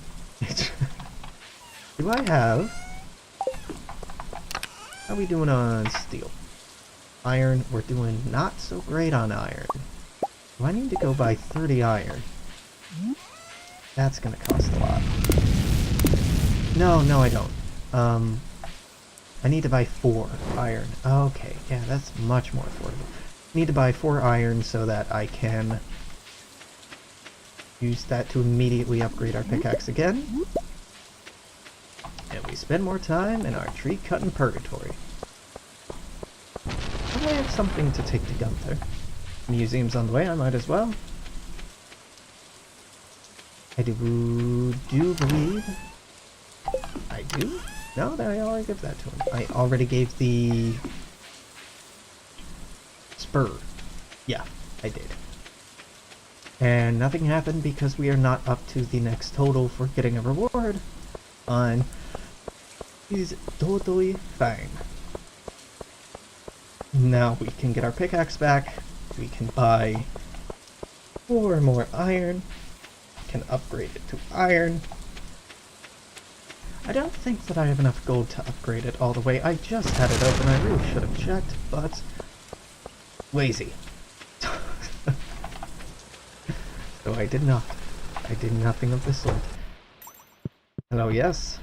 I have... How are we doing on steel? Iron, we're doing not so great on iron. Do I need to go buy 30 iron? That's gonna cost a lot. No, I don't. I need to buy 4 iron. Okay, yeah, that's much more affordable. Need to buy 4 iron so that I can use that to immediately upgrade our pickaxe again. And we spend more time in our tree cutting purgatory. I have something to take to Gunther. Museum's on the way, I might as well. I do believe... I do? No, I already gave that to him. I already gave the... spur. Yeah, I did. And nothing happened because we are not up to the next total for getting a reward. Fine. Is totally fine. Now we can get our pickaxe back. We can buy 4 more iron. Can upgrade it to iron. I don't think that I have enough gold to upgrade it all the way. I just had it open. I really should have checked, but lazy. So I did not. I did nothing of the sort. Hello, yes.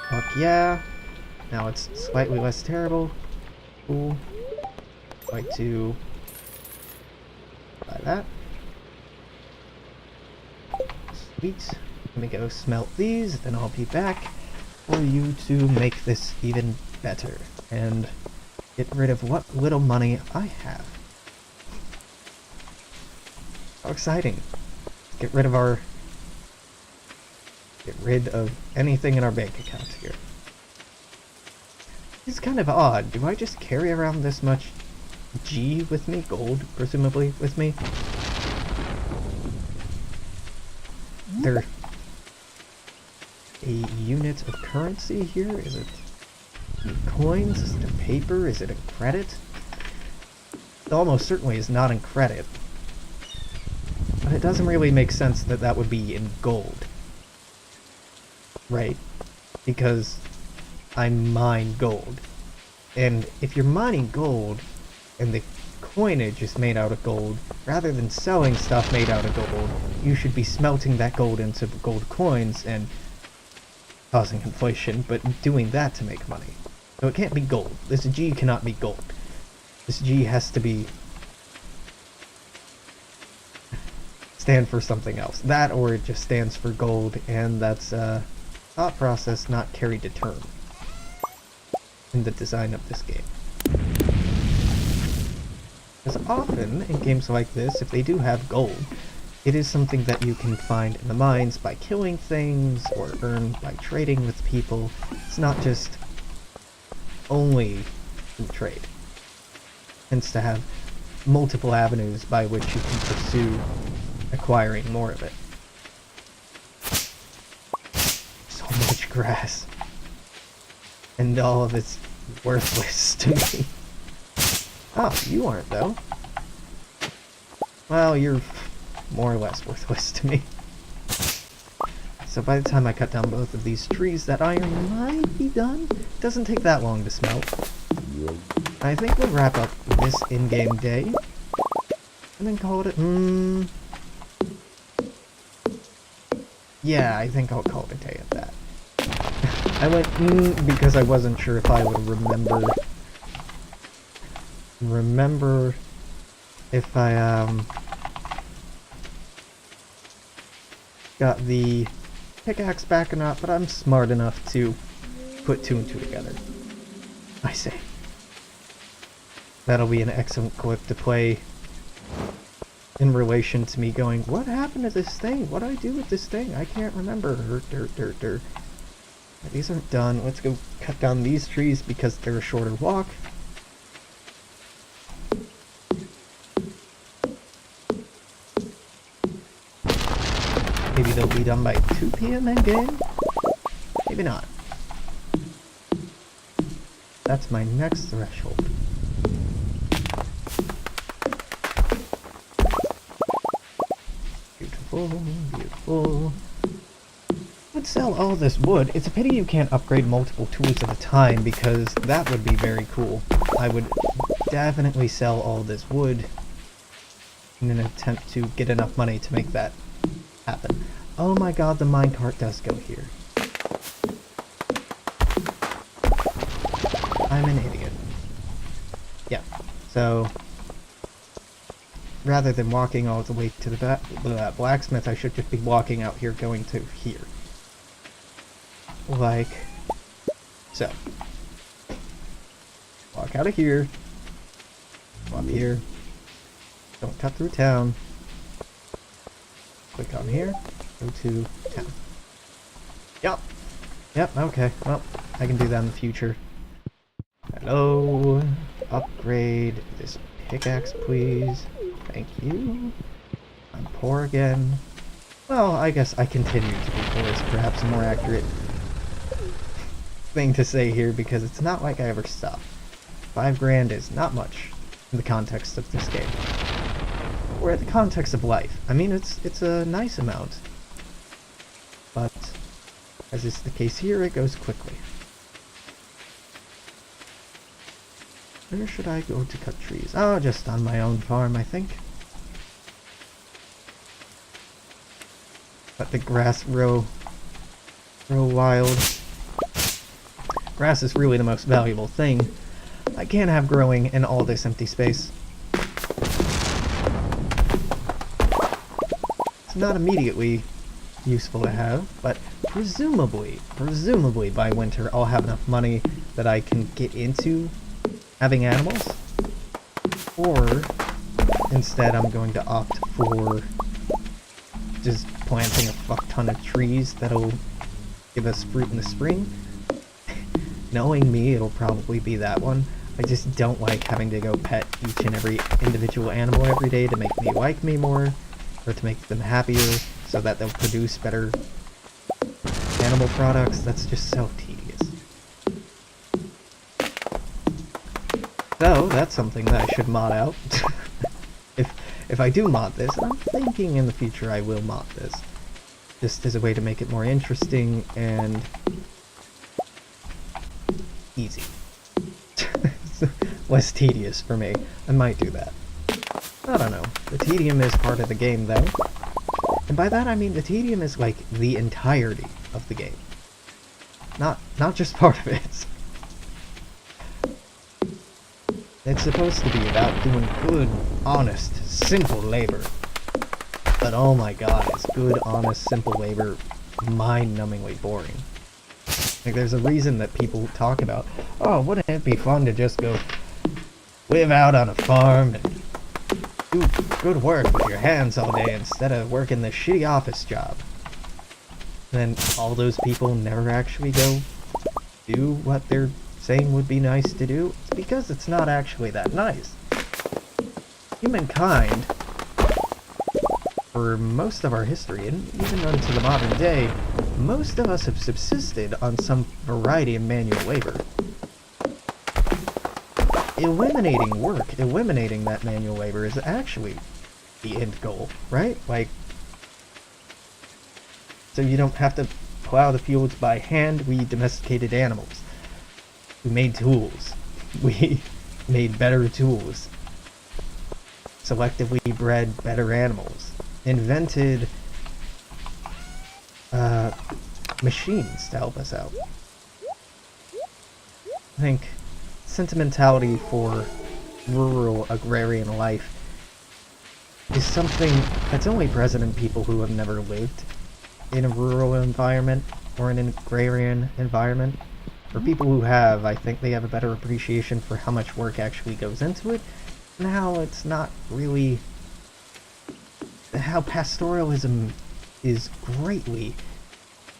Fuck yeah. Now it's slightly less terrible. Cool. Going to buy that. Sweet. Let me go smelt these, then I'll be back for you to make this even better and get rid of what little money I have. How exciting. Get rid of anything in our bank account here. It's kind of odd. Do I just carry around this much G with me? Gold, presumably, with me? There a unit of currency here? Is it in coins? Is it in paper? Is it in credit? It almost certainly is not in credit. But it doesn't really make sense that that would be in gold. Right? Because I mine gold. And if you're mining gold, and the coinage is made out of gold, rather than selling stuff made out of gold, you should be smelting that gold into gold coins and causing inflation, but doing that to make money. So it can't be gold. This G cannot be gold. This G has to be... stand for something else. That, or it just stands for gold, and that's thought process not carried to term in the design of this game. Because often, in games like this, if they do have gold, it is something that you can find in the mines by killing things, or earn by trading with people. It's not just only in trade. It tends to have multiple avenues by which you can pursue acquiring more of it. So much grass. And all of it's worthless to me. Oh, you aren't, though. Well, you're more or less worthless to me. So by the time I cut down both of these trees, that iron might be done. It doesn't take that long to smelt. I think we'll wrap up this in-game day. And then call it a... yeah, I think I'll call it a day at that. I went because I wasn't sure if I would remember if I got the pickaxe back or not, but I'm smart enough to put two and two together. I say. That'll be an excellent clip to play in relation to me going, what happened to this thing? What do I do with this thing? I can't remember. These aren't done. Let's go cut down these trees because they're a shorter walk. Maybe they'll be done by 2 PM in-game? Maybe not. That's my next threshold. Beautiful, beautiful. I would sell all this wood. It's a pity you can't upgrade multiple tools at a time, because that would be very cool. I would definitely sell all this wood in an attempt to get enough money to make that happen. Oh my god, the minecart does go here. I'm an idiot. Yeah, so rather than walking all the way to the blacksmith, I should just be walking out here going to here. Like so. Walk out of here. Go up here. Don't cut through town. Click on here. Go to town. Yep. Yep, okay. Well, I can do that in the future. Hello. Upgrade this pickaxe, please. Thank you. I'm poor again. Well, I guess I continue to be poor is perhaps a more accurate thing to say here, because it's not like I ever stopped. 5 grand is not much in the context of this game. Or in the context of life. I mean, it's a nice amount. But, as is the case here, it goes quickly. Where should I go to cut trees? Oh, just on my own farm, I think. Let the grass grow wild. Grass is really the most valuable thing I can't have growing in all this empty space. It's not immediately useful to have, but presumably by winter I'll have enough money that I can get into having animals. Or instead I'm going to opt for just planting a fuck ton of trees that'll give us fruit in the spring. Knowing me, it'll probably be that one. I just don't like having to go pet each and every individual animal every day to make me like me more, or to make them happier, so that they'll produce better animal products. That's just so tedious. So, that's something that I should mod out. If I do mod this, and I'm thinking in the future I will mod this, just as a way to make it more interesting and easy. Less tedious for me. I might do that. I don't know. The tedium is part of the game, though. And by that I mean the tedium is like the entirety of the game. Not just part of it. It's supposed to be about doing good, honest, simple labor. But oh my god, is good, honest, simple labor mind-numbingly boring. Like, there's a reason that people talk about, oh, wouldn't it be fun to just go live out on a farm and do good work with your hands all day instead of working this shitty office job. And then all those people never actually go do what they're saying would be nice to do. It's because it's not actually that nice. Humankind, for most of our history, and even unto the modern day, most of us have subsisted on some variety of manual labor. Eliminating work, eliminating that manual labor is actually the end goal, right? Like, so you don't have to plow the fields by hand. We domesticated animals. We made tools. We made better tools. Selectively bred better animals. Invented machines to help us out. I think sentimentality for rural agrarian life is something that's only present in people who have never lived in a rural environment or in an agrarian environment. For people who have, I think they have a better appreciation for how much work actually goes into it, and how it's not really... how pastoralism is greatly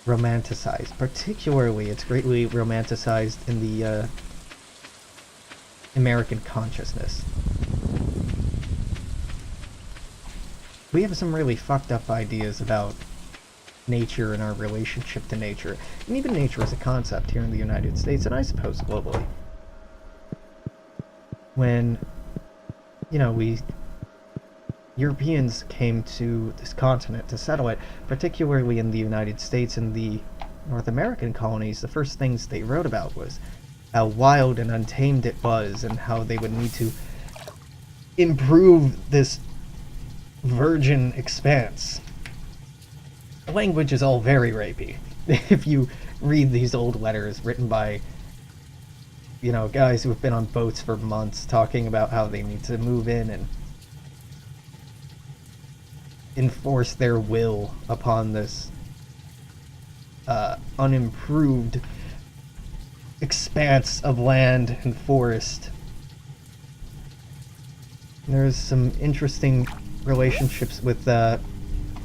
romanticized. Particularly, it's greatly romanticized in the American consciousness. We have some really fucked up ideas about nature and our relationship to nature, and even nature as a concept here in the United States, and I suppose globally. When, you know, Europeans came to this continent to settle it, particularly in the United States and the North American colonies, the first things they wrote about was how wild and untamed it was, and how they would need to improve this virgin expanse. The language is all very rapey. If you read these old letters written by, you know, guys who have been on boats for months talking about how they need to move in and enforce their will upon this unimproved expanse of land and forest. There's some interesting relationships with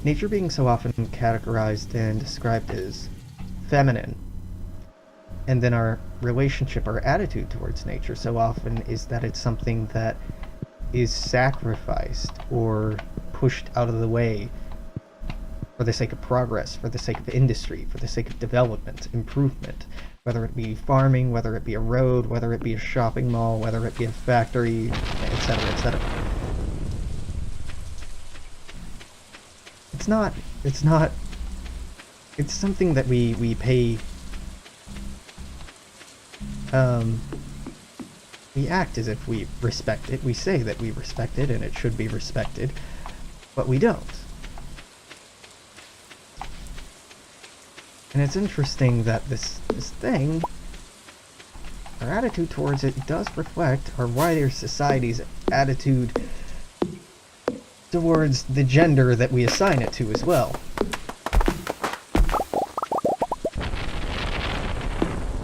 nature being so often categorized and described as feminine, and then our relationship, our attitude towards nature so often is that it's something that is sacrificed or pushed out of the way for the sake of progress, for the sake of industry, for the sake of development, improvement, whether it be farming, whether it be a road, whether it be a shopping mall, whether it be a factory, etc., etc. It's something that we pay, we act as if we respect it. We say that we respect it and it should be respected, but we don't. And it's interesting that this thing our attitude towards it does reflect our wider society's attitude towards the gender that we assign it to as well.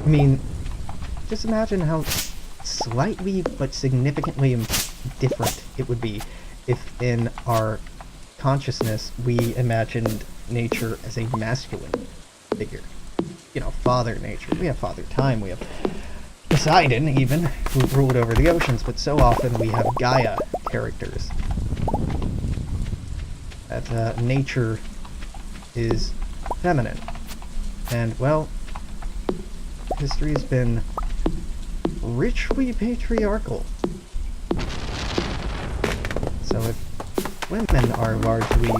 I mean, just imagine how slightly but significantly different it would be if in our consciousness we imagined nature as a masculine figure. You know, Father Nature. We have Father Time, we have Poseidon even, who ruled over the oceans, but so often we have Gaia characters. That nature is feminine. And, well, history has been richly patriarchal. So if women are largely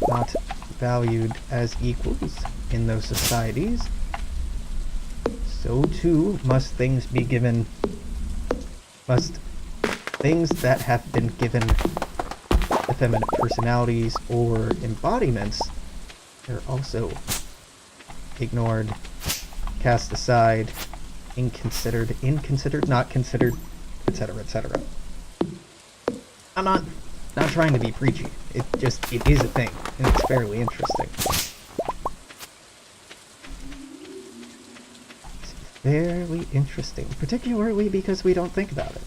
not valued as equals in those societies, so too must things that have been given effeminate personalities or embodiments, they're also ignored, cast aside, inconsidered, not considered, etc., etc. I'm not trying to be preachy. It is a thing, and it's fairly interesting. It's fairly interesting, particularly because we don't think about it.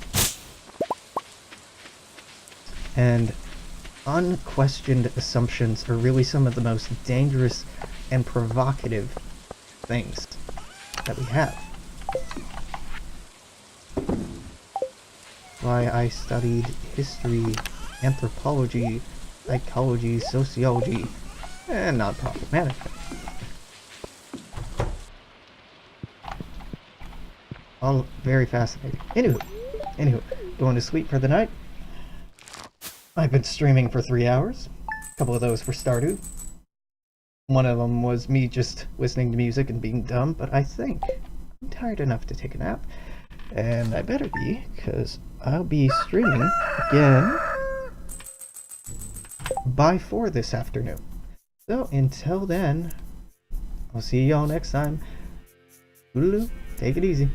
And unquestioned assumptions are really some of the most dangerous and provocative things that we have. Why I studied history, anthropology, psychology, sociology, and nonprofit management. All very fascinating. Anywho, going to sleep for the night. I've been streaming for 3 hours. A couple of those were Stardew. One of them was me just listening to music and being dumb, but I think I'm tired enough to take a nap. And I better be, because I'll be streaming again by 4 this afternoon. So until then, I'll see y'all next time. Toodaloo, take it easy.